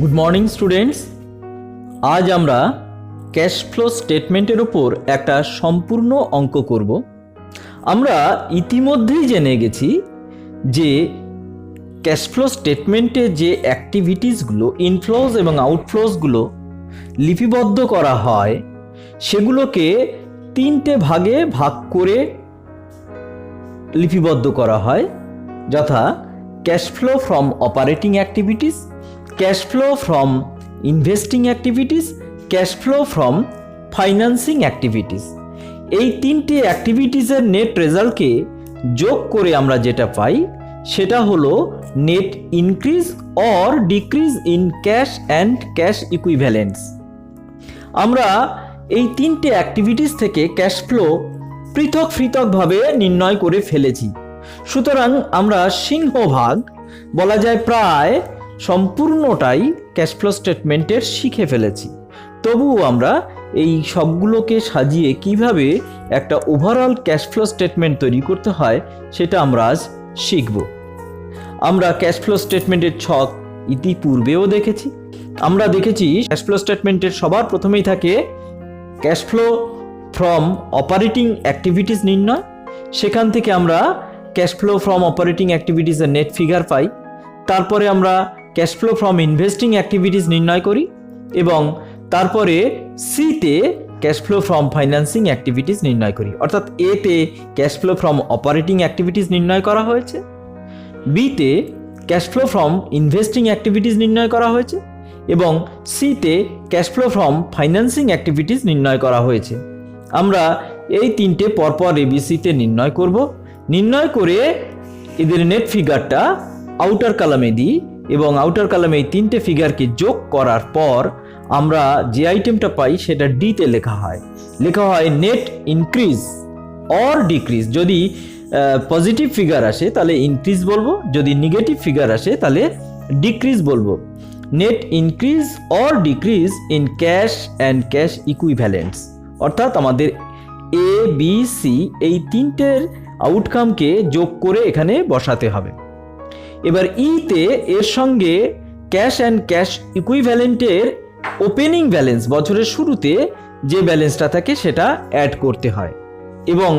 Good morning students. আজ আমরা cash flow স্টেটমেন্টের উপর একটা সম্পূর্ণ অঙ্ক করব। আমরা ইতিমধ্যেই জেনে গেছি যে ক্যাশ ফ্লো স্টেটমেন্টে যে অ্যাক্টিভিটিসগুলো ইনফ্লোজ এবং আউটফ্লোজগুলো লিপিবদ্ধ করা হয় সেগুলোকে তিনটে ভাগে ভাগ করে লিপিবদ্ধ করা হয়, যথা cash flow from operating activities, cash flow from investing activities, cash flow from financing activities. এই তিনটে অ্যাক্টিভিটিসের নেট রেজাল্টকে যোগ করে আমরা যেটা পাই সেটা হলো net increase or decrease in cash and cash equivalents. আমরা এই তিনটে অ্যাক্টিভিটিস থেকে ক্যাশ ফ্লো পৃথক পৃথকভাবে নির্ণয় করে ফেলেছি। সুতরাং আমরা সিংহভাগ, বলা যায় প্রায় সম্পূর্ণটাই ক্যাশ ফ্লো স্টেটমেন্টের শিখে ফেলেছি। তবুও আমরা এই সবগুলোকে সাজিয়ে কিভাবে একটা ওভারঅল ক্যাশ ফ্লো স্টেটমেন্ট তৈরি করতে হয় সেটা আমরা আজ শিখব। আমরা ক্যাশ ফ্লো স্টেটমেন্টের ছক ইতিপূর্বেও দেখেছি। আমরা দেখেছি ক্যাশ ফ্লো স্টেটমেন্টের সবার প্রথমেই থাকে cash flow from operating activities নির্ণয়। সেখান থেকে আমরা ক্যাশ ফ্লো ফ্রম অপারেটিং অ্যাক্টিভিটিসের নেট ফিগার পাই। তারপরে আমরা cash flow from investing activities নির্ণয় করি এবং তারপরে সিতে cash flow from financing activities নির্ণয় করি। অর্থাৎ এতে cash flow from operating activities নির্ণয় করা হয়েছে, বিতে cash flow from investing activities নির্ণয় করা হয়েছে এবং সিতে cash flow from financing activities নির্ণয় করা হয়েছে। আমরা এই তিনটে পরপর এবিসিতে নির্ণয় করব। নির্ণয় করে এদের নেট ফিগারটা আউটার কলামে দিই এবং আউটার কলামে এই তিনটে ফিগারকে যোগ করার পর আমরা যে আইটেমটা পাই সেটা ডিতে লেখা হয় নেট ইনক্রিজ অর ডিক্রিজ। যদি পজিটিভ ফিগার আসে তাহলে ইনক্রিজ বলবো, যদি নেগেটিভ ফিগার আসে তাহলে ডিক্রিজ বলবো। Net increase or decrease in cash and cash equivalents. অর্থাৎ আমাদের এ বি সি এই তিনটের আউটকামকে যোগ করে এখানে বসাতে হবে। এবার ইতে এর সঙ্গে ক্যাশ অ্যান্ড ক্যাশ ইকুইভ্যালেন্টের ওপেনিং ব্যালেন্স, বছরের শুরুতে যে ব্যালেন্সটা থাকে সেটা অ্যাড করতে হয় এবং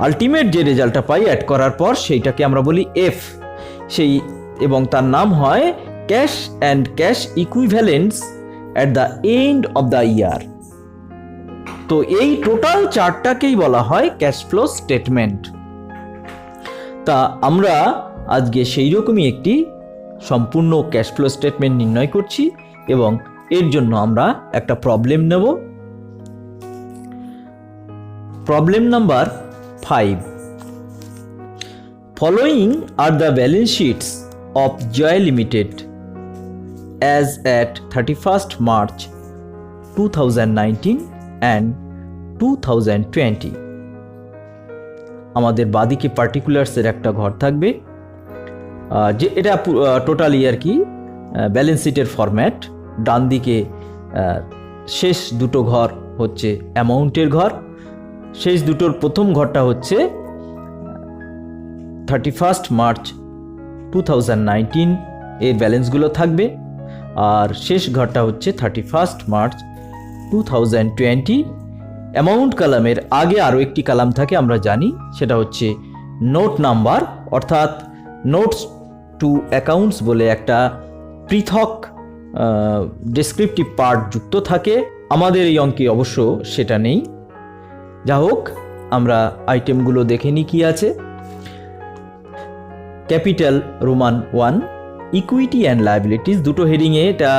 আলটিমেট যে রেজাল্টটা পাই অ্যাড করার পর সেইটাকে আমরা বলি এফ, সেই এবং তার নাম হয় cash and cash equivalents at the end of the year. তো এই টোটাল চার্টটাকেই বলা হয় ক্যাশ ফ্লো স্টেটমেন্ট। তা আমরা আজকে সেই রকমই একটি সম্পূর্ণ ক্যাশ ফ্লো স্টেটমেন্ট নির্ণয় করছি এবং এর জন্য আমরা একটা প্রবলেম নেব। Problem number 5। Following are the balance sheets of Joy limited as at 31st March 2019 and 2020। আমাদের বাদিকে পার্টিকুলার্সের একটা ঘর থাকবে, যে এটা টোটাল ইয়ার কি ব্যালেন্স শিটের ফরম্যাট। ডান দিকে শেষ দুটো ঘর হচ্ছে অ্যামাউন্টের ঘর। শেষ দুটোর প্রথম ঘরটা হচ্ছে 31st March 2019 এর ব্যালেন্সগুলো থাকবে, আর শেষ ঘরটা হচ্ছে 31st March 2020। অ্যামাউন্ট কলামের আগে আরও একটি কলাম থাকে আমরা জানি, সেটা হচ্ছে নোট নাম্বার, অর্থাৎ নোটস টু অ্যাকাউন্টস বলে একটা পৃথক ডেসক্রিপটিভ পার্ট যুক্ত থাকে। আমাদের এই অঙ্কে অবশ্য সেটা নেই। যা হোক, আমরা আইটেমগুলো দেখে নিই কি আছে। Capital Roman 1, equity and liabilities, দুটো হেডিংয়ে এটা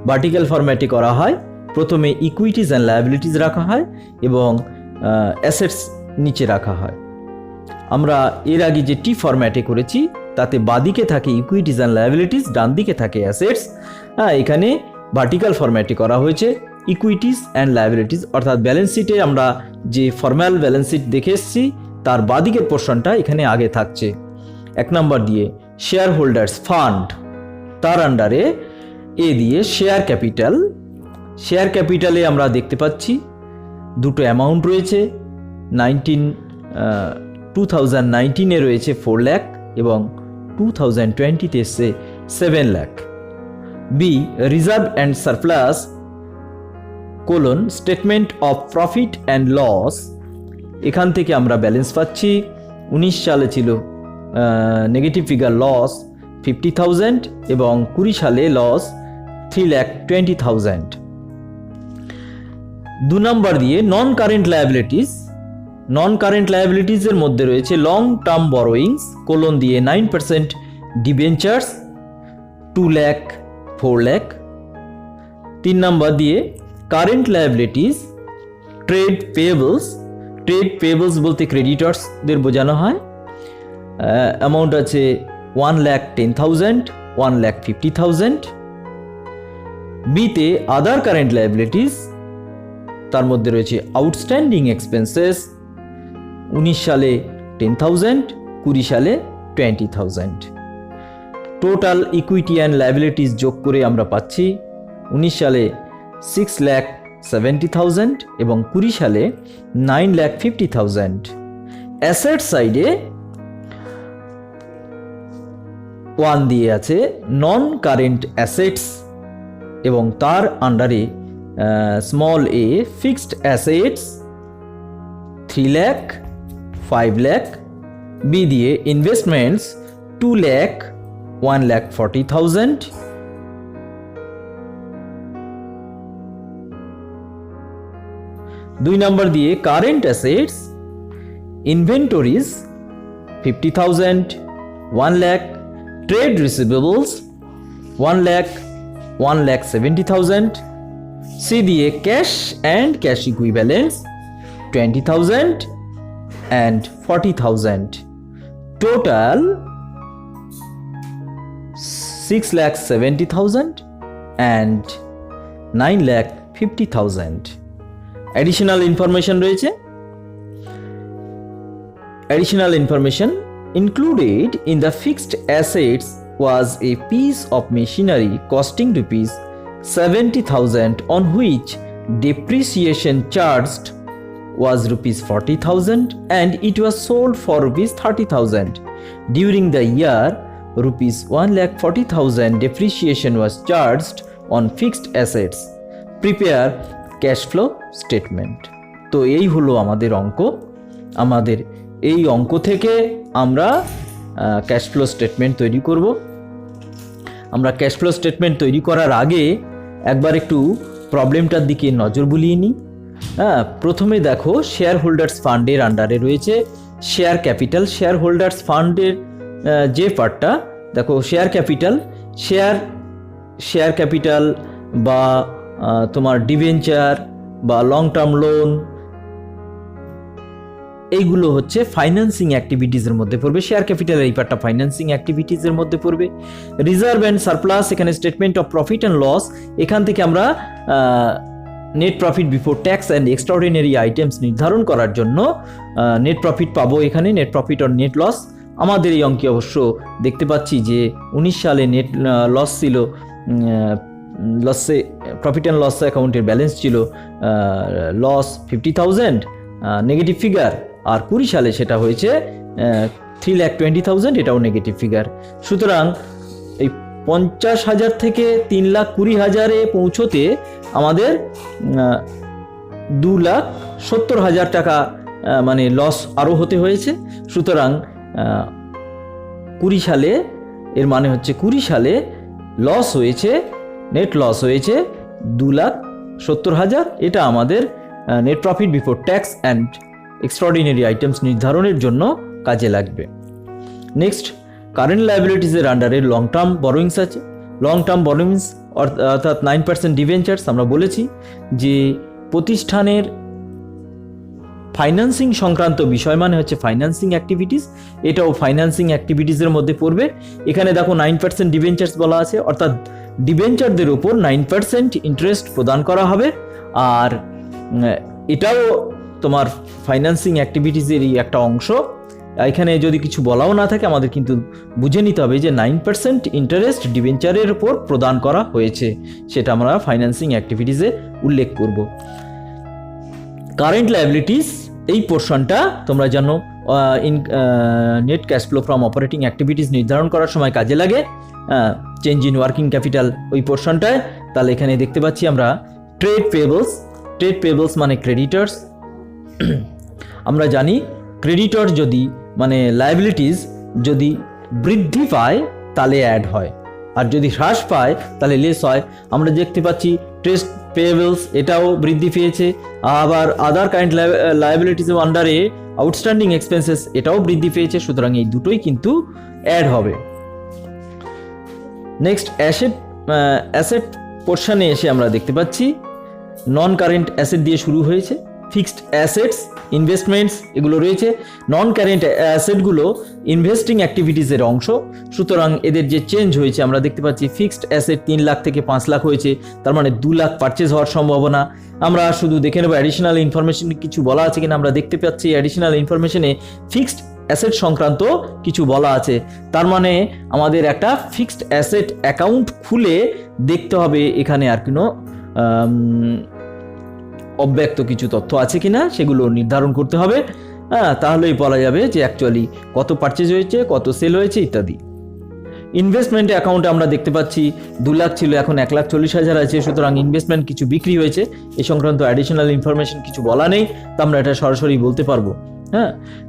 ভার্টিক্যাল ফরম্যাটে করা হয়। প্রথমে ইকুইটিস অ্যান্ড লায়াবিলিটিস রাখা হয় এবং অ্যাসেটস নিচে রাখা হয়। আমরা এর আগে যে টি ফরম্যাটে করেছি তাতে বাদিকে থাকে ইকুইটিস অ্যান্ড লায়াবিলিটিস, ডান দিকে থাকে অ্যাসেটস। এখানে ভার্টিক্যাল ফরম্যাটে করা হয়েছে ইকুইটিস অ্যান্ড লায়াবিলিটিস, অর্থাৎ ব্যালেন্স শিটে আমরা যে ফর্মাল ব্যালেন্স শিট দেখে এসেছি তার বাদিকের পোর্শনটা এখানে আগে থাকছে। 1 নম্বর দিয়ে শেয়ার হোল্ডার্স ফান্ড, তার আন্ডারে এ দিয়ে শেয়ার ক্যাপিটাল। শেয়ার ক্যাপিটালে আমরা দেখতে পাচ্ছি দুটো অ্যামাউন্ট রয়েছে। 2019-এ রয়েছে 4 লাখ এবং 2020-তে এসছে 7 lakh. B reserve and surplus colon statement of profit and loss, এখান থেকে আমরা ব্যালেন্স পাচ্ছি 19 সালে ছিল নেগেটিভ ফিগার লস 50,000 এবং 20 সালে লস 3,20,000। 2 নম্বর দিয়ে non current liabilities, non current লায়াবিলিটিসের মধ্যে রয়েছে লং টার্ম বরোয়িংস কোলন দিয়ে 9% ডিবেঞ্চার্স 2 লাখ 4 লাখ। 3 নম্বর দিয়ে কারেন্ট লায়াবিলিটিস ট্রেড পেয়েবলস, ট্রেড পেয়েবলস বলতে ক্রেডিটর্সদের বোঝানো হয়, অ্যামাউন্ট আছে 1,10,000 1,50,000। বিতে আদার কারেন্ট লায়াবিলিটিস, তার মধ্যে রয়েছে আউটস্ট্যান্ডিং এক্সপেন্সেস 19 সালে 10,000 20 সালে 20,000। টোটাল ইকুইটি অ্যান্ড লায়াবিলিটিস যোগ করে আমরা পাচ্ছি 19 সালে 6,70,000 এবং 20 সালে 9,50,000। অ্যাসেট সাইডে 1 দিয়ে আছে নন কারেন্ট অ্যাসেটস এবং তার আন্ডারে small A fixed assets 3 lakh 5 lakh. B দিয়ে ইনভেস্টমেন্টস 2 লাখ 1,40,000। 2 নম্বর দিয়ে current assets inventories 50,000 1 lakh, trade receivables 1 lakh 1,70,000। C দিয়ে cash and cash equivalents 20,000 and 40,000। Total 6,70,000 and 9,50,000। Additional information রয়েছে। Additional information included in the fixed assets was a piece of machinery costing rupees 70,000 on which depreciation charged was rupees 40,000 and it was sold for rupees 30,000. During the year, rupees 1,40,000 depreciation was charged on fixed assets. Prepare cash flow statement. তো এই হলো আমাদের অঙ্ক। আমাদের এই অঙ্ক থেকে আমরা ক্যাশ ফ্লো স্টেটমেন্ট তৈরি করব। আমরা ক্যাশ ফ্লো স্টেটমেন্ট তৈরি করার আগে একবার একটু প্রবলেমটার দিকে নজর বুলিয়ে নিই। প্রথমে দেখো শেয়ার হোল্ডার্স ফান্ডের আন্ডারে রয়েছে শেয়ার ক্যাপিটাল। শেয়ার হোল্ডার্স ফান্ডের যে পার্টটা দেখো শেয়ার ক্যাপিটাল, শেয়ার ক্যাপিটাল বা তোমার ডিবেঞ্চার বা লং টার্ম লোন, এইগুলো হচ্ছে ফাইন্যান্সিং অ্যাক্টিভিটিসের মধ্যে পড়বে। শেয়ার ক্যাপিটাল এই পার্টটা ফাইন্যান্সিং অ্যাক্টিভিটিসের মধ্যে পড়বে। রিজার্ভ অ্যান্ড সারপ্লাস, এখানে statement of profit and loss, এখান থেকে আমরা net profit before tax and extraordinary items নির্ধারণ করার জন্য নেট প্রফিট পাবো। এখানে net profit or net loss. আমাদের এই অঙ্কে অবশ্য দেখতে পাচ্ছি যে 19 সালে নেট লস ছিল, লসে প্রফিট অ্যান্ড লস অ্যাকাউন্টের ব্যালেন্স ছিল লস 50,000 নেগেটিভ ফিগার, আর 20 সালে সেটা হয়েছে 3,20,000, এটাও নেগেটিভ ফিগার। সুতরাং এই 50,000 থেকে 3,20,000-এ পৌঁছতে আমাদের 2,70,000 টাকা মানে লস আরও হতে হয়েছে। সুতরাং 20 সালে, এর মানে হচ্ছে 20 সালে লস হয়েছে, নেট লস হয়েছে 2,70,000। এটা আমাদের net profit before tax and extraordinary items নির্ধারণের জন্য কাজে লাগবে। নেক্সট, কারেন্ট লায়াবিলিটিসের আন্ডারে লং টার্ম বরোয়িংস আছে। লং টার্ম বরোয়িংস অর্থাৎ 9% ডিভেঞ্চার্স। আমরা বলেছি যে প্রতিষ্ঠানের ফাইন্যান্সিং সংক্রান্ত বিষয় মানে হচ্ছে ফাইন্যান্সিং অ্যাক্টিভিটিস, এটাও ফাইন্যান্সিং অ্যাক্টিভিটিসের মধ্যে পড়বে। এখানে দেখো 9% ডিভেঞ্চার্স বলা আছে, অর্থাৎ ডিভেঞ্চারদের উপর 9% ইন্টারেস্ট প্রদান করা হবে। আর এটাও তোমার ফাইন্যান্সিং অ্যাক্টিভিটিসেরই একটা অংশ। এখানে যদি কিছু বলাও না থাকে আমাদের কিন্তু বুঝে নিতে হবে যে 9% ইন্টারেস্ট ডিবেঞ্চারের উপর প্রদান করা হয়েছে, সেটা আমরা ফাইন্যান্সিং অ্যাক্টিভিটিসে উল্লেখ করব। কারেন্ট লায়াবিলিটিস এই পোর্শনটা তোমরা জানো net cash flow from operating activities নির্ধারণ করার সময় কাজে লাগে। চেঞ্জ ইন ওয়ার্কিং ক্যাপিটাল ওই পোর্শনটায়, তাহলে এখানে দেখতে পাচ্ছি আমরা ট্রেড পেয়েবলস মানে ক্রেডিটর্স। আমরা জানি ক্রেডিটর যদি মানে লায়াবিলিটিস যদি বৃদ্ধি পায় তাহলে অ্যাড হয়, আর যদি হ্রাস পায় তাহলে লেস হয়। আমরা দেখতে পাচ্ছি ট্রেড পেয়েবলস এটাও বৃদ্ধি পেয়েছে, আবার আদার কাইন্ড লায়াবিলিটিস আন্ডারে আউটস্ট্যান্ডিং এক্সপেন্সেস এটাও বৃদ্ধি পেয়েছে, সুতরাং এই দুটোই কিন্তু অ্যাড হবে। নেক্সট অ্যাসেট পোর্শনে এসে আমরা দেখতে পাচ্ছি নন কারেন্ট অ্যাসেট দিয়ে শুরু হয়েছে, ফিক্সড অ্যাসেটস, ইনভেস্টমেন্টস এগুলো রয়েছে। নন কারেন্ট অ্যাসেটগুলো ইনভেস্টিং অ্যাক্টিভিটিসের অংশ, সুতরাং এদের যে চেঞ্জ হয়েছে আমরা দেখতে পাচ্ছি ফিক্সড অ্যাসেট 3 লাখ থেকে 5 লাখ হয়েছে, তার মানে 2 লাখ পারচেজ হওয়ার সম্ভাবনা। আমরা শুধু দেখে নেব অ্যাডিশনাল ইনফরমেশন কিছু বলা আছে কিনা। আমরা দেখতে পাচ্ছি অ্যাডিশনাল ইনফরমেশনে ফিক্সড অ্যাসেট সংক্রান্ত কিছু বলা আছে, তার মানে আমাদের একটা ফিক্সড অ্যাসেট অ্যাকাউন্ট খুলে দেখতে হবে এখানে আর কোনো অব্যক্ত কিছু তথ্য আছে কিনা সেগুলো নির্ধারণ করতে হবে। তাহলেই বলা যাবে যে অ্যাকচুয়ালি কত পারচেজ হয়েছে, কত সেল হয়েছে ইত্যাদি। ইনভেস্টমেন্ট অ্যাকাউন্টে আমরা দেখতে পাচ্ছি 2 লাখ ছিল, এখন 1,40,000 আছে, সুতরাং ইনভেস্টমেন্ট কিছু বিক্রি হয়েছে, এই সংক্রান্ত অ্যাডিশনাল ইনফরমেশন কিছু বলা নেই, তো আমরা এটা সরাসরি বলতে পারবো।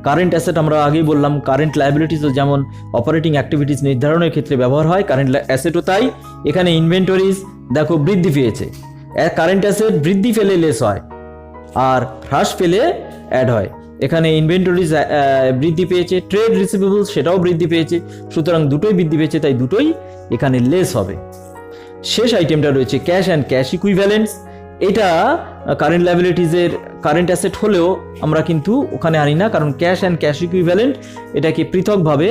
কারেন্ট অ্যাসেট আমরা আগেই বললাম, কারেন্ট লায়াবিলিটিসও যেমন অপারেটিং অ্যাক্টিভিটিস নির্ধারণের ক্ষেত্রে ব্যবহার হয়, কারেন্ট অ্যাসেটও তাই। এখানে ইনভেন্টরিজ দেখো বৃদ্ধি পেয়েছে, কারেন্ট অ্যাসেট বৃদ্ধি পেলে লেস হয় আর হ্রাস পেলে অ্যাড হয়। এখানে ইনভেন্টরিজ বৃদ্ধি পেয়েছে, ট্রেড রিসিভেবলস সেটাও বৃদ্ধি পেয়েছে, সুতরাং দুটোই বৃদ্ধি পেয়েছে, তাই দুটোই এখানে লেস হবে। শেষ আইটেমটা রয়েছে ক্যাশ অ্যান্ড ক্যাশ ইকুইভ্যালেন্টস। এটা কারেন্ট লায়াবিলিটিসের কারেন্ট অ্যাসেট হলেও আমরা কিন্তু ওখানে আনি না, কারণ ক্যাশ অ্যান্ড ক্যাশ ইকুইভ্যালেন্ট এটাকে পৃথকভাবে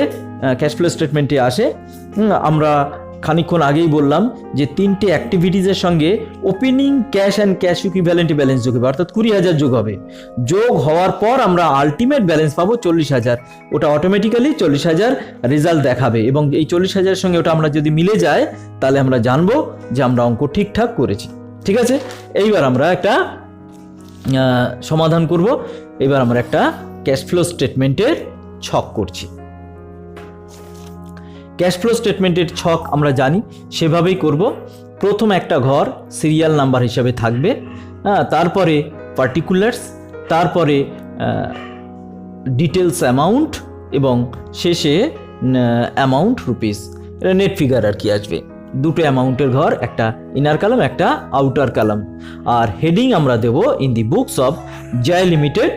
ক্যাশ ফ্লো স্টেটমেন্টে আসে। আমরা খানিকক্ষণ আগেই বললাম যে 3টে অ্যাক্টিভিটিসের সঙ্গে opening cash and cash equivalent balance যোগ হবে, অর্থাৎ 20,000 যোগ হবে। যোগ হওয়ার পর আমরা আলটিমেট ব্যালেন্স পাবো 40,000, ওটা অটোমেটিক্যালি 40,000 রেজাল্ট দেখাবে, এবং এই 40,000 সঙ্গে ওটা আমরা যদি মিলে যায় তাহলে আমরা জানবো যে আমরা অঙ্ক ঠিকঠাক করেছি। ঠিক আছে, এইবার আমরা একটা সমাধান করব। এবার আমরা একটা ক্যাশ ফ্লো স্টেটমেন্টের ছক করছি। ক্যাশ ফ্লো স্টেটমেন্টের ছক আমরা জানি, সেভাবেই করব। প্রথম একটা ঘর সিরিয়াল নাম্বার হিসাবে থাকবে, তারপরে পার্টিকুলার্স, তারপরে ডিটেলস অ্যামাউন্ট, এবং শেষে অ্যামাউন্ট রুপিস। এটা নেট ফিগার আর কি আসবে। দুটো অ্যামাউন্টের ঘর, একটা ইনার কলাম একটা আউটার কলাম। আর হেডিং আমরা দেব in the books of Joy limited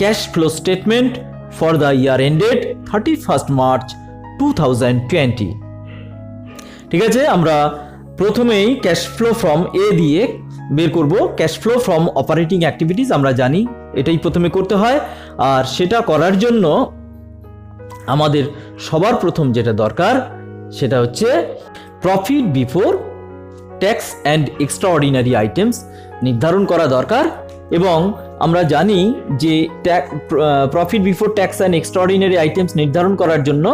cash flow statement for the year ended 31st March 2020। ঠিক আছে, আমরা প্রথমেই ক্যাশ ফ্লো ফ্রম এ দিয়ে বের করব। Cash flow from operating activities আমরা জানি এটাই প্রথমে করতে হয়, আর সেটা করার জন্য আমাদের সবার প্রথম যেটা দরকার সেটা হচ্ছে profit before tax and extraordinary items নির্ধারণ করা দরকার। এবং আমরা জানি যে profit before tax and extraordinary items নির্ধারণ করার জন্য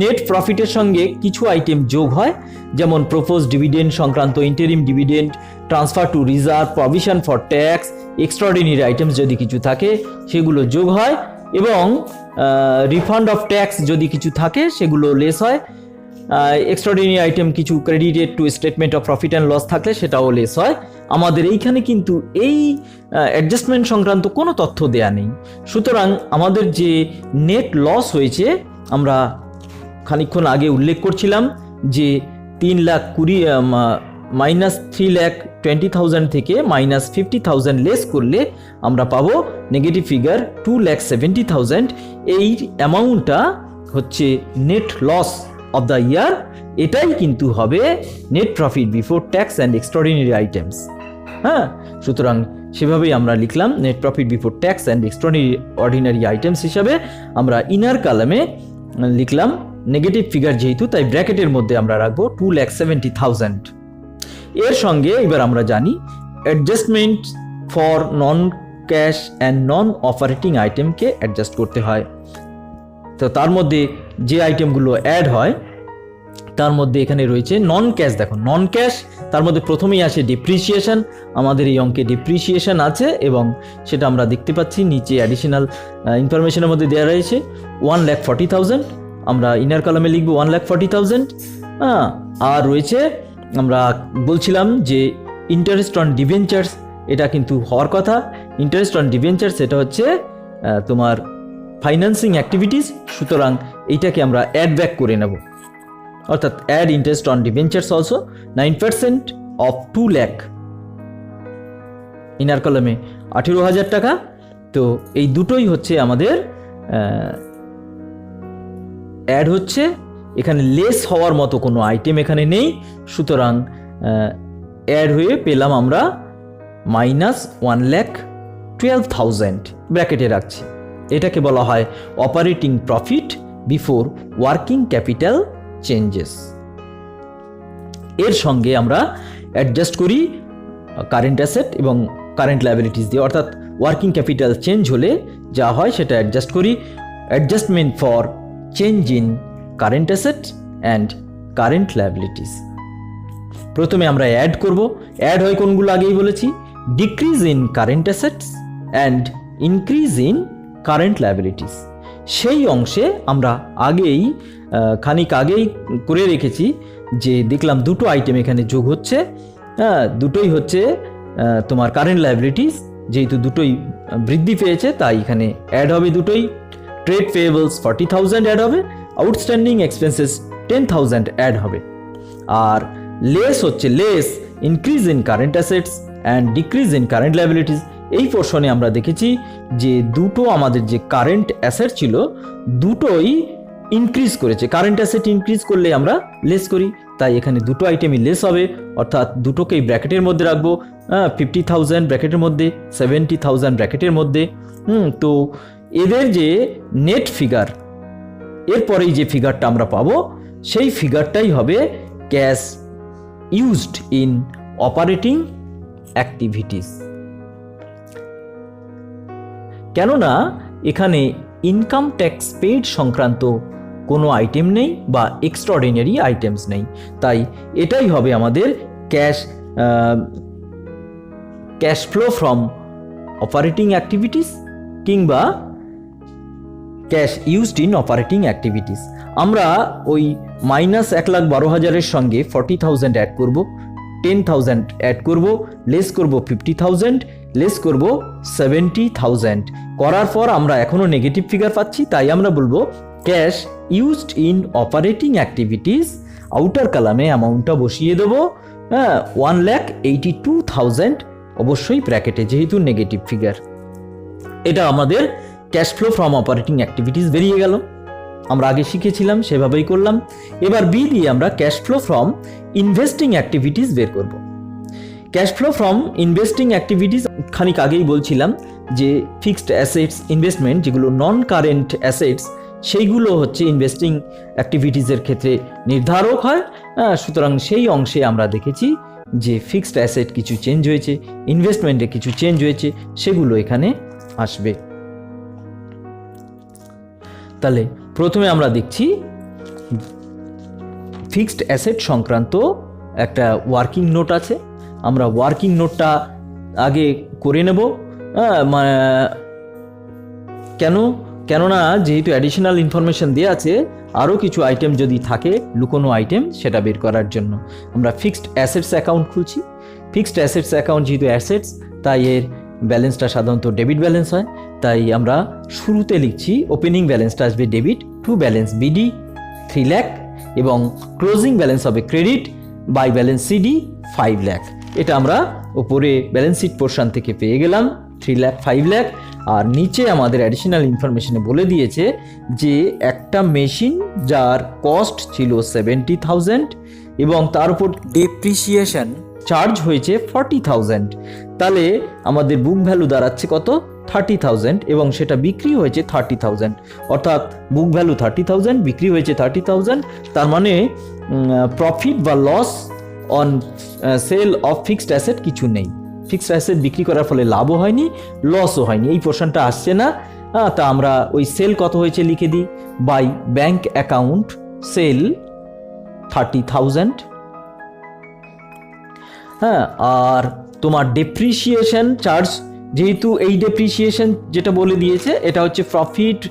নেট প্রফিটের সঙ্গে কিছু আইটেম যোগ হয়, যেমন প্রপোজ ডিভিডেন্ড সংক্রান্ত, interim dividend, transfer to reserve, provision for tax, extraordinary items যদি কিছু থাকে সেগুলো যোগ হয়, এবং রিফান্ড অফ ট্যাক্স যদি কিছু থাকে সেগুলো লেস হয়। এক্সট্রাঅর্ডিনারি আইটেম কিছু credited to statement of profit and loss থাকলে সেটাও লেস হয়। আমাদের এইখানে কিন্তু এই অ্যাডজাস্টমেন্ট সংক্রান্ত কোনো তথ্য দেয়া নেই, সুতরাং আমাদের যে নেট লস হয়েছে আমরা খানিকক্ষণ আগে উল্লেখ করছিলাম যে 3,20,000 থেকে -50,000 লেস করলে আমরা পাবো নেগেটিভ ফিগার 2,70,000। এই অ্যামাউন্টটা হচ্ছে net loss of the year, এটাই কিন্তু হবে net profit before tax and extraordinary items. সুতরাং সেভাবেই আমরা লিখলাম net profit before tax and extraordinary items হিসাবে। আমরা ইনার কলামে লিখলাম নেগেটিভ ফিগার যেহেতু, তাই ব্র্যাকেটের মধ্যে আমরা রাখবো 2,70,000। এর সঙ্গে এবার আমরা জানি adjustment for non cash and non operating আইটেমকে অ্যাডজাস্ট করতে হয়। তো তার মধ্যে যে আইটেমগুলো অ্যাড হয় তার মধ্যে এখানে রয়েছে নন ক্যাশ। দেখো নন ক্যাশ, তার মধ্যে প্রথমেই আসে ডিপ্রিসিয়েশন। আমাদের এই অঙ্কে ডিপ্রিসিয়েশন আছে এবং সেটা আমরা দেখতে পাচ্ছি নিচে অ্যাডিশনাল ইনফরমেশনের মধ্যে দেওয়া রয়েছে 1,40,000। আমরা ইনার কলামে লিখবো 1,40,000। হ্যাঁ, আর রয়েছে আমরা বলছিলাম যে ইন্টারেস্ট অন ডিবেঞ্চার্স, এটা কিন্তু হওয়ার কথা। ইন্টারেস্ট অন ডিবেঞ্চার্স এটা হচ্ছে তোমার ফাইন্যান্সিং অ্যাক্টিভিটিস, সুতরাং এইটাকে আমরা অ্যাড ব্যাক করে নেব, অর্থাৎ add interest on debentures also 9% of 2 lakh, inner কলমে 18,000 টাকা। তো এই দুটোই হচ্ছে আমাদের অ্যাড হচ্ছে, এখানে লেস হওয়ার মতো কোনো আইটেম এখানে নেই, সুতরাং অ্যাড হয়ে পেলাম আমরা -1,12,000 ব্র্যাকেটে রাখছি। এটাকে বলা হয় operating profit before working capital changes. এর সঙ্গে আমরা অ্যাডজাস্ট করি কারেন্ট অ্যাসেট এবং কারেন্ট লায়াবিলিটিস দিয়ে, অর্থাৎ ওয়ার্কিং ক্যাপিটাল চেঞ্জ হলে যা হয় সেটা অ্যাডজাস্ট করি। Adjustment for change in current asset and current liabilities. প্রথমে আমরা অ্যাড করব। অ্যাড হয় কোনগুলো আগেই বলেছি, decrease in current assets and increase in current liabilities. সেই অংশে আমরা খানিক আগেই করে রেখেছি যে দেখলাম দুটো আইটেম এখানে যোগ হচ্ছে, দুটোই হচ্ছে তোমার কারেন্ট লায়াবিলিটিস, যেহেতু দুটোই বৃদ্ধি পেয়েছে তাই এখানে অ্যাড হবে দুটোই। ট্রেড পেয়েবলস 40,000 অ্যাড হবে, আউটস্ট্যান্ডিং এক্সপেন্সেস 10,000 অ্যাড হবে। আর লেস হচ্ছে less increase in current assets and decrease in current liabilities. এই পোর্শনে আমরা দেখেছি যে দুটো আমাদের যে কারেন্ট অ্যাসেট ছিল দুটোই ইনক্রিজ করেছে। কারেন্ট অ্যাসেট ইনক্রিজ করলে আমরা লেস করি, তাই এখানে দুটো আইটেমই লেস হবে, অর্থাৎ দুটোকেই ব্র্যাকেটের মধ্যে রাখবো। 50,000 ব্র্যাকেটের মধ্যে, 70,000 ব্র্যাকেটের মধ্যে। তো এদের যে নেট ফিগার, এরপরেই যে ফিগারটা আমরা পাবো সেই ফিগারটাই হবে cash used in operating activities. কেননা এখানে ইনকাম ট্যাক্স পেইড সংক্রান্ত কোনো আইটেম নেই বা এক্সট্রাঅর্ডিনারি আইটেমস নেই, তাই এটাই হবে আমাদের cash flow from operating activities কিংবা cash used in operating activities. আমরা ওই -1,12,000 সঙ্গে 40,000 অ্যাড করব, 10,000 অ্যাড করব, লেস করব 50,000, লেস করব 70,000। করার পর আমরা এখনো নেগেটিভ ফিগার পাচ্ছি, তাই আমরা বলবো cash used in operating activities, outer কালামে অ্যামাউন্টটা বসিয়ে দেবো 1,82,000, অবশ্যই ব্র্যাকেটে যেহেতু নেগেটিভ ফিগার। এটা আমাদের cash flow from operating activities বেরিয়ে গেল, আমরা আগে শিখেছিলাম সেভাবেই করলাম। এবার বি দিয়ে আমরা cash flow from investing activities বের করব। Cash flow from investing activities খানিক আগেই বলছিলাম যে ফিক্সড অ্যাসেটস ইনভেস্টমেন্ট, যেগুলো নন কারেন্ট অ্যাসেটস, সেইগুলো হচ্ছে ইনভেস্টিং অ্যাক্টিভিটিসের ক্ষেত্রে নির্ধারক হয়। সুতরাং সেই অংশে আমরা দেখেছি যে ফিক্সড অ্যাসেট কিছু চেঞ্জ হয়েছে, ইনভেস্টমেন্টে কিছু চেঞ্জ হয়েছে, সেগুলো এখানে আসবে। তাহলে প্রথমে আমরা দেখছি ফিক্সড অ্যাসেট সংক্রান্ত একটা ওয়ার্কিং নোট আছে, আমরা ওয়ার্কিং নোটটা আগে করে নেব। কেননা যেহেতু অ্যাডিশনাল ইনফরমেশন দেওয়া আছে, আরও কিছু আইটেম যদি থাকে লুকোনো আইটেম, সেটা বের করার জন্য আমরা ফিক্সড অ্যাসেটস অ্যাকাউন্ট খুলছি। ফিক্সড অ্যাসেটস অ্যাকাউন্ট যেহেতু অ্যাসেটস, তাই এর ব্যালেন্সটা সাধারণত ডেবিট ব্যালেন্স হয়, তাই আমরা শুরুতে লিখছি ওপেনিং ব্যালেন্সটা আসবে debit, to balance BD 3 lakh, এবং ক্লোজিং ব্যালেন্স হবে credit, by balance CD 5 lakh. এটা আমরা উপরে ব্যালেন্স শিট পোর্শন থেকে পেয়ে গেলাম 3 লাখ 5 লাখ। আর নিচে আমাদের অ্যাডিশনাল ইনফরমেশনে বলে দিয়েছে যে একটা মেশিন যার কস্ট ছিল 70,000 এবং তার উপর ডেপ্রিসিয়েশন চার্জ হয়েছে 40,000, তাহলে আমাদের বুক ভ্যালু দাঁড়াচ্ছে কত? 30,000, এবং সেটা বিক্রি হয়েছে 30,000, অর্থাৎ বুক ভ্যালু 30,000, বিক্রি হয়েছে 30,000। তার মানে প্রফিট বা loss on sale of fixed asset কিছু নেই। ফিক্সড অ্যাসেট বিক্রি করার ফলে লাভও হয়নি, লসও হয়নি, এই পোর্শনটা আসছে না। তা আমরা ওই সেল কত হয়েছে লিখে দিই, বাই ব্যাংক অ্যাকাউন্ট সেল 30,000। আর তোমার ডেপ্রিসিয়েশন চার্জ, যেহেতু এই ডেপ্রিসিয়েশন যেটা বলে দিয়েছে এটা হচ্ছে প্রফিট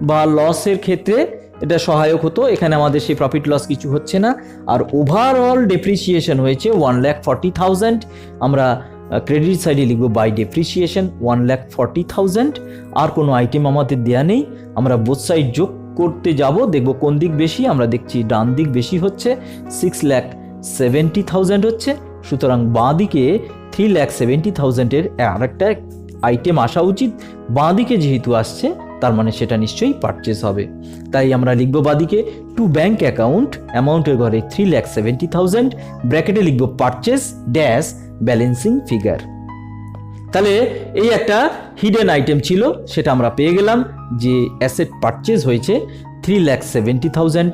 বা লসের ক্ষেত্রে এটা সহায়ক হতো। এখানে আমাদের সেই প্রফিট লস কিছু হচ্ছে না। আর ওভারঅল ডেপ্রিসিয়েশন হয়েছে 1,40,000। আমরা ক্রেডিট সাইডে লিখবো বাই ডেপ্রিসিয়েশন 1,40,000। আর কোনো আইটেম আমাদের দেয়া নেই। আমরা বোথ সাইড যোগ করতে যাব, দেখব কোন দিক বেশি। আমরা দেখছি ডান দিক বেশি হচ্ছে, 6,70,000 হচ্ছে। সুতরাং বাঁ দিকে 3,70,000-এর আরেকটা আইটেম আসা উচিত। বাঁ দিকে যেহেতু আসছে তার মানে সেটা নিশ্চয়ই পারচেস হবে। তাই আমরা লিখবো বাদিকে টু ব্যাংক অ্যাকাউন্ট, অ্যামাউন্টের ঘরে 3,70,000, ব্র্যাকেটে লিখবো পারচেস ড্যাশ ব্যালেন্সিং ফিগার। তাহলে এই একটা হিডেন আইটেম ছিল, সেটা আমরা পেয়ে গেলাম যে অ্যাসেট পারচেজ হয়েছে 3,70,000,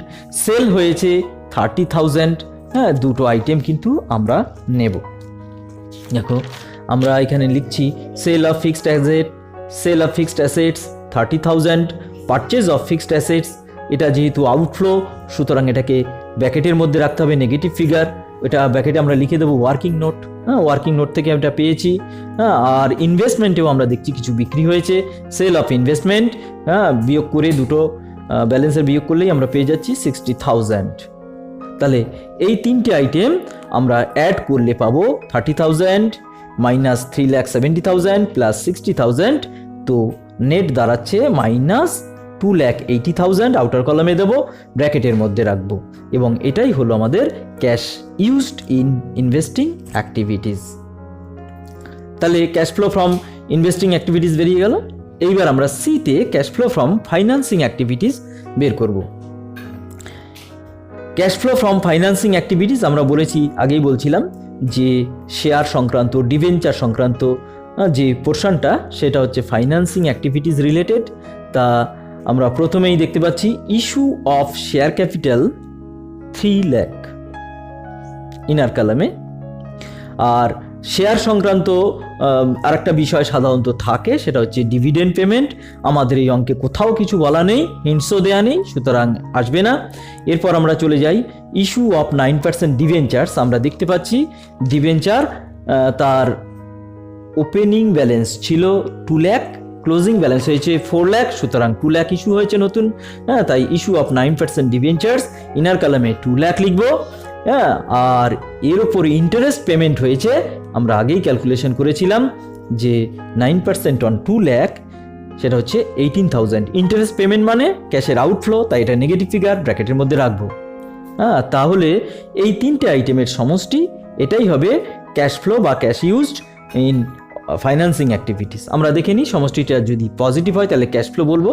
সেল হয়েছে 30,000। হ্যাঁ, দুটো আইটেম কিন্তু আমরা নেব। দেখো আমরা এখানে লিখছি sale of fixed asset, sale of fixed assets 30,000, purchase of fixed assets. এটা যেহেতু আউটফ্লো সুতরাং এটাকে ব্র্যাকেটের মধ্যে রাখতে হবে নেগেটিভ ফিগার। এটা ব্র্যাকেটে আমরা লিখে দেবো ওয়ার্কিং নোট। হ্যাঁ, ওয়ার্কিং নোট থেকে এটা পেয়েছি। হ্যাঁ, আর ইনভেস্টমেন্টেও আমরা দেখছি কিছু বিক্রি হয়েছে, সেল অফ ইনভেস্টমেন্ট। হ্যাঁ, বিয়োগ করে দুটো ব্যালেন্সের বিয়োগ করলেই আমরা পেয়ে যাচ্ছি 60,000। তাহলে এই তিনটে আইটেম আমরা অ্যাড করলে পাবো 30,000 মাইনাস 3,70,000 প্লাস 60,000। তো নেট দাঁড়াচ্ছে মাইনাস 2,80,000। আউটার কলামে দেবো, ব্র্যাকেটের মধ্যে রাখবো, এবং এটাই হলো আমাদের cash used in investing activities. তাহলে cash flow from investing activities বেরিয়ে গেল। এইবার আমরা সিতে cash flow from financing activities বের করব। Cash flow from financing activities আমরা বলেছি, আগেই বলছিলাম যে শেয়ার সংক্রান্ত, ডিভেঞ্চার সংক্রান্ত যে পোর্শনটা সেটা হচ্ছে ফাইন্যান্সিং অ্যাক্টিভিটিস রিলেটেড। তা আমরা প্রথমেই দেখতে পাচ্ছি issue of share capital 3 lakh inner কলামে। আর শেয়ার সংক্রান্ত আরেকটা বিষয় সাধারণত থাকে, সেটা হচ্ছে ডিভিডেন্ড পেমেন্ট। আমাদের এই অঙ্কে কোথাও কিছু বলা নেই, হিন্টসও দেয়া নেই, সুতরাং আসবে না। এরপর আমরা চলে যাই ইস্যু অফ 9% ডিভেঞ্চার্স। আমরা দেখতে পাচ্ছি ডিভেঞ্চার তার ওপেনিং ব্যালেন্স ছিল 2 লাখ, ক্লোজিং ব্যালেন্স হয়েছে 4 লাখ, সুতরাং 2 লাখ ইস্যু হয়েছে নতুন। হ্যাঁ, তাই ইস্যু অফ 9% ডিভেঞ্চার্স ইনার কলামে 2 লাখ লিখবো। হ্যাঁ, আর এর উপর ইন্টারেস্ট পেমেন্ট হয়েছে, আমরা আগেই ক্যালকুলেশন করেছিলাম যে 9% অন 2 লাখ সেটা হচ্ছে 18,000। ইন্টারেস্ট পেমেন্ট মানে ক্যাশের আউটফ্লো, তাই এটা নেগেটিভ ফিগার ব্র্যাকেটের মধ্যে রাখবো। হ্যাঁ, তাহলে এই তিনটে আইটেমের সমষ্টি এটাই হবে ক্যাশ ফ্লো বা cash used in financing activities. আমরা দেখে নিই সমষ্টিটা যদি পজিটিভ হয় তাহলে ক্যাশ ফ্লো বলবো।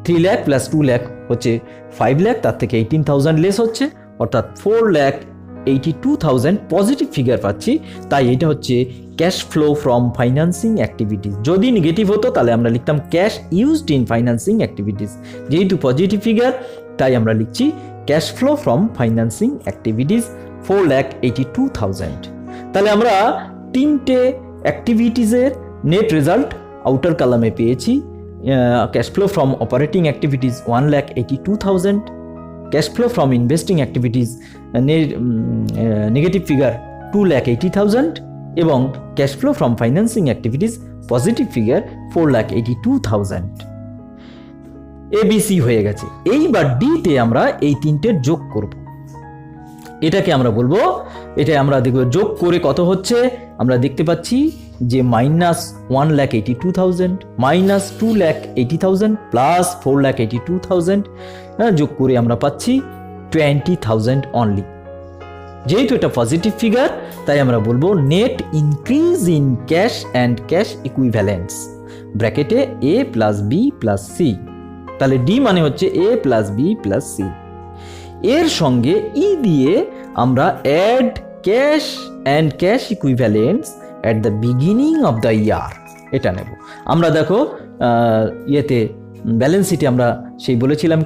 3 লাখ প্লাস 2 লাখ হচ্ছে 5 লাখ, তার থেকে 18,000 লেস হচ্ছে, অর্থাৎ 4,82,000 পজিটিভ ফিগার পাচ্ছি। তাই এটা হচ্ছে cash flow from financing activities. যদি নেগেটিভ হতো তাহলে আমরা লিখতাম cash used in financing activities. যেহেতু পজিটিভ ফিগার তাই আমরা লিখছি cash flow from financing activities 4,82,000। তাহলে আমরা তিনটে অ্যাক্টিভিটিসের নেট রেজাল্ট আউটার কলামে পেয়েছি। Cash flow from operating activities 1,82,000, cash flow from investing activities negative figure 2,80,000 এবং cash flow from financing activities positive figure 4,82,000। ABC হয়ে গেছে। এইবার ডিতে আমরা এই তিনটের যোগ করব। এটাকে আমরা বলবো, এটা আমরা দেখব যোগ করে কত হচ্ছে। আমরা দেখতে পাচ্ছি যে মাইনাস 1,82,000 মাইনাস 2,80,000 প্লাস 4,82,000 যোগ করে আমরা পাচ্ছি 20,000 অনলি। যেহেতু এটা পজিটিভ ফিগার তাই আমরা বলবো net increase in cash and cash equivalence ব্র্যাকেটে A plus B plus C। তাহলে ডি মানে হচ্ছে A plus B plus C। এর সঙ্গে ই দিয়ে আমরা add cash and cash equivalents at the beginning of the year এটা নেব। আমরা দেখো ইয়েতে ব্যালেন্স শিটে আমরা সেই বলেছিলাম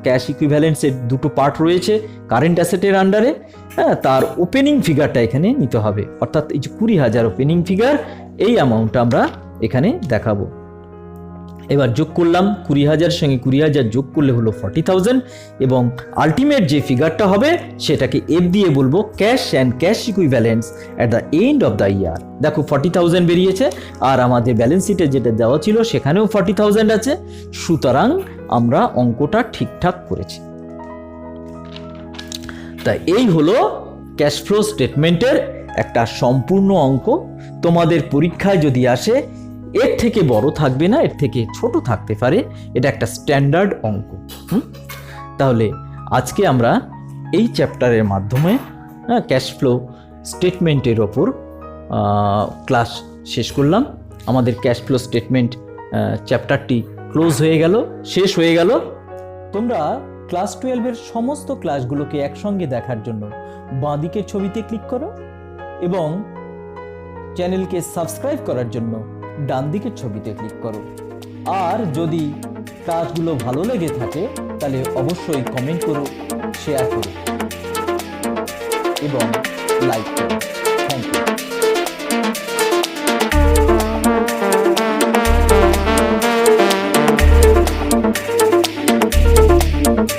ক্যাশ ইকুইভ্যালেন্টসের দুটো পার্ট রয়েছে কারেন্ট অ্যাসেটের আন্ডারে। হ্যাঁ, তার ওপেনিং ফিগারটা এখানে নিতে হবে, অর্থাৎ এই যে 20,000 ওপেনিং ফিগার, এই অ্যামাউন্টটা আমরা এখানে দেখাবো। এবার যোগ করলাম 20,000 সঙ্গে 20,000 যোগ করলে হলো 40,000 এবং আলটিমেট যে ফিগারটা হবে সেটাকে এফ দিয়ে বলবো cash and cash equivalents at the end of the year. দেখো 40,000 বেরিয়েছে আর আমাদের ব্যালেন্স শিটে যেটা দেওয়া ছিল সেখানেও 40,000 আছে, সুতরাং আমরা অঙ্কটা ঠিকঠাক করেছি। তাই এই হলো ক্যাশ ফ্লো স্টেটমেন্টের একটা সম্পূর্ণ অঙ্ক। তোমাদের পরীক্ষায় যদি আসে, এর থেকে বড় থাকবে না, এর থেকে ছোট থাকতে পারে, এটা একটা স্ট্যান্ডার্ড অঙ্ক। তাহলে আজকে আমরা এই চ্যাপ্টারের মাধ্যমে ক্যাশ ফ্লো স্টেটমেন্টের ওপর ক্লাস শেষ করলাম। আমাদের ক্যাশ ফ্লো স্টেটমেন্ট চ্যাপ্টারটি ক্লোজ হয়ে গেল, শেষ হয়ে গেল। তোমরা ক্লাস 12-এর সমস্ত ক্লাসগুলোকে একসঙ্গে দেখার জন্য বাঁদিকের ছবিতে ক্লিক করো এবং চ্যানেলকে সাবস্ক্রাইব করার জন্য ডান দিকের ছবিতে ক্লিক করো। আর যদি ক্লাসগুলো ভালো লেগে থাকে তাহলে অবশ্যই কমেন্ট করো, শেয়ার করো এবং লাইক করো। Thank you.